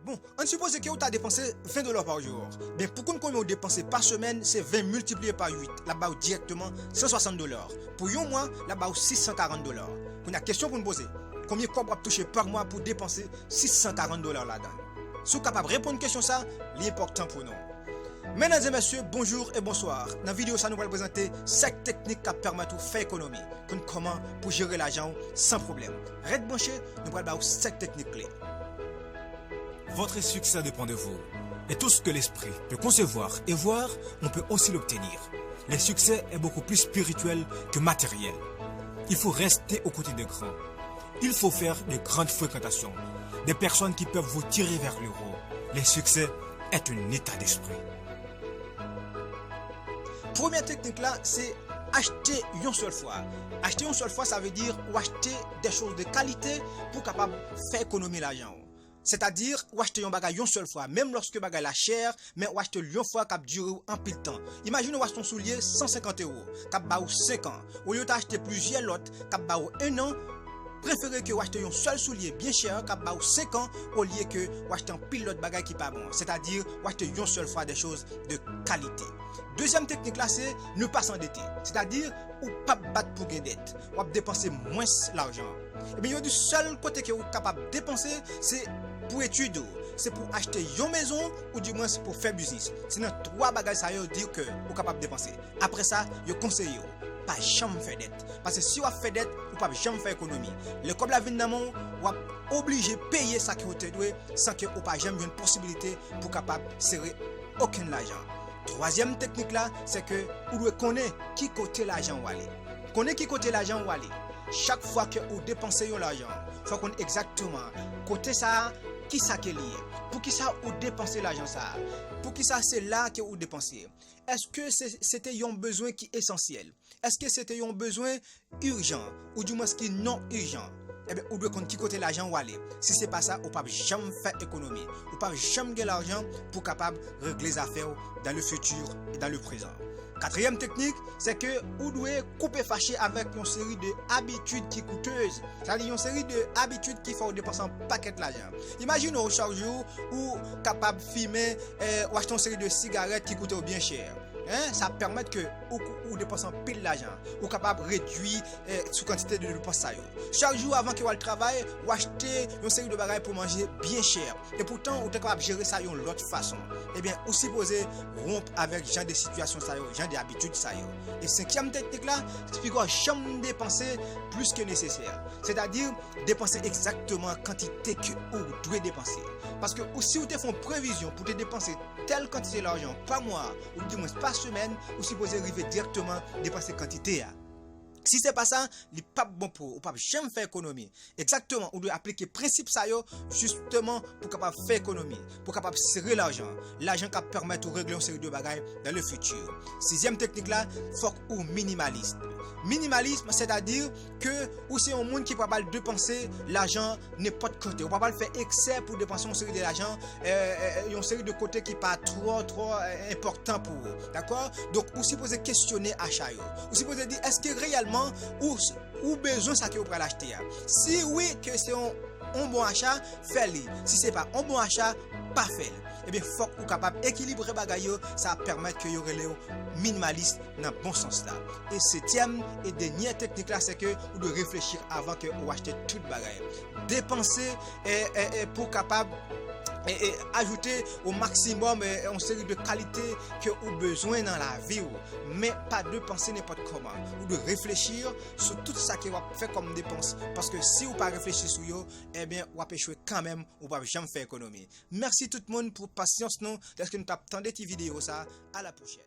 Bon, on suppose que vous avez dépensé $20 par jour. Bien, pour qu'on vous dépensez par semaine, c'est 20 multiplié par 8. Là-bas, directement $160. Pour un mois, là-bas, $640. On a une question pour nous poser. Combien vous avez touché par mois pour dépenser $640 là-dedans? Si vous êtes capable de répondre à une question, ça, l'important pour nous. Mesdames et messieurs, bonjour et bonsoir. Dans la vidéo, ça nous va présenter 5 techniques qui permettent de faire économie. Comment pour gérer l'argent sans problème. Reste branché, nous allons voir 5 techniques clés. Votre succès dépend de vous. Et tout ce que l'esprit peut concevoir et voir, on peut aussi l'obtenir. Le succès est beaucoup plus spirituel que matériel. Il faut rester aux côtés des grands. Il faut faire de grandes fréquentations. Des personnes qui peuvent vous tirer vers le haut. Le succès est un état d'esprit. Première technique là, c'est acheter une seule fois. Acheter une seule fois, ça veut dire acheter des choses de qualité pour capable faire économiser l'argent. C'est-à-dire, ou acheter un bagage une seule fois, même lorsque le bagage est cher, mais ou acheter une fois qui dure un peu de temps. Imagine ou acheter un soulier 150 €, qui va 5 ans. Au lieu d'acheter plusieurs lots, qui va 1 an, préférez que vous achetez un seul soulier bien cher qui va 5 ans au lieu que vous achetez un pilote de bagages qui pas bon. C'est-à-dire, vous achetez une seule fois des choses de qualité. Deuxième technique là, c'est ne pas s'endetter. C'est-à-dire, ou pas battre pour gagner dette. Ou dépenser moins l'argent. Et bien, il y a du seul côté que vous êtes capable de dépenser, c'est pour étudier, c'est pour acheter une maison ou du moins c'est pour faire business. C'est dans 3 bagages ça veut dire que vous êtes capable de dépenser. Après ça, je conseille pas jamais faire dette. Parce que si vous faites dette, vous ne pouvez jamais faire économie. Le comme la vie dans mon, vous êtes obligé de payer ça que vous devez sans que vous n'ayez jamais une possibilité pour capable de serrer aucun argent. Troisième technique là, c'est que vous devez connaître qui côté l'argent va aller. Connaître qui côté l'argent va aller. Chaque fois que vous dépensez l'argent, il faut connaître exactement côté ça, qui ça qui est lié. Pour qui ça vous dépensez l'argent ça. Pour qui ça c'est là que vous dépensez. Est-ce que c'était un besoin qui est essentiel? Est-ce que c'était un besoin urgent ou du moins qui est non urgent? Eh bien, vous devez connaître qui côté l'argent va aller. Si ce n'est pas ça, vous ne pouvez jamais faire économie. Vous ne pouvez jamais gagner l'argent pour capable régler les affaires dans le futur et dans le présent. Quatrième technique, c'est que vous devez couper fâché avec une série d'habitudes qui coûteuses. C'est-à-dire une série d'habitudes qui font dépenser un paquet d'argent. Imaginez chaque jour ou capable de fumer ou acheter une série de cigarettes qui coûtent bien cher. Ça permet que vous dépensez pile d'argent, vous capable de réduire sous quantité de dépenses. Chaque jour avant que vous travaillez, vous achetez une série de bagages pour manger bien cher. Et pourtant, vous êtes capable de gérer ça d'une autre façon. Eh bien, vous supposez rompre avec genre de situations, genre d'habitudes. Et cinquième technique là, c'est que jamais dépenser plus que nécessaire. C'est-à-dire dépenser exactement la quantité que vous devez dépenser. Parce que si vous faites une prévision pour dépenser telle quantité d'argent par mois ou du moins par semaine, vous supposez arriver directement dépenser quantité. Si ce n'est pas ça, il n'est pas bon pour vous. Vous ne pouvez jamais faire économie. Exactement, vous devez appliquer le principe ça justement pour capable faire économie, pour capable serrer l'argent. L'argent qui permet de régler une série de bagages dans le futur. Sixième technique là, faut ou minimaliste. Minimalisme, c'est-à-dire que ou c'est un monde qui peut pas dépenser l'argent n'importe côté. On peut pas le faire excès pour dépenser une série de l'argent, une série de côtés qui pas trop important pour vous. D'accord? Donc, vous supposez questionner achat. Vous supposez dire est-ce que réellement ou besoin ça que vous pouvez l'acheter. Si oui que c'est un bon achat, faites-le. Si c'est pas un bon achat, pas fait. Eh bien, faut que vous capable d'équilibrer bagaille, ça va permettre que vous soyez minimaliste dans le bon sens là. Et septième et dernière technique là, c'est que vous devez réfléchir avant que vous achetez toute bagaille. Dépenser pour capable et ajouter au maximum une série de qualités que vous avez besoin dans la vie. Mais pas de penser n'importe comment. Vous devez réfléchir sur tout ça que vous faites comme dépense. Parce que si vous ne pas réfléchir sur eux, eh bien, vous allez échouer quand même, vous ne pouvez jamais faire économie. Merci tout le monde pour patience. Est-ce que nous t'attendons cette vidéo ça? À la prochaine.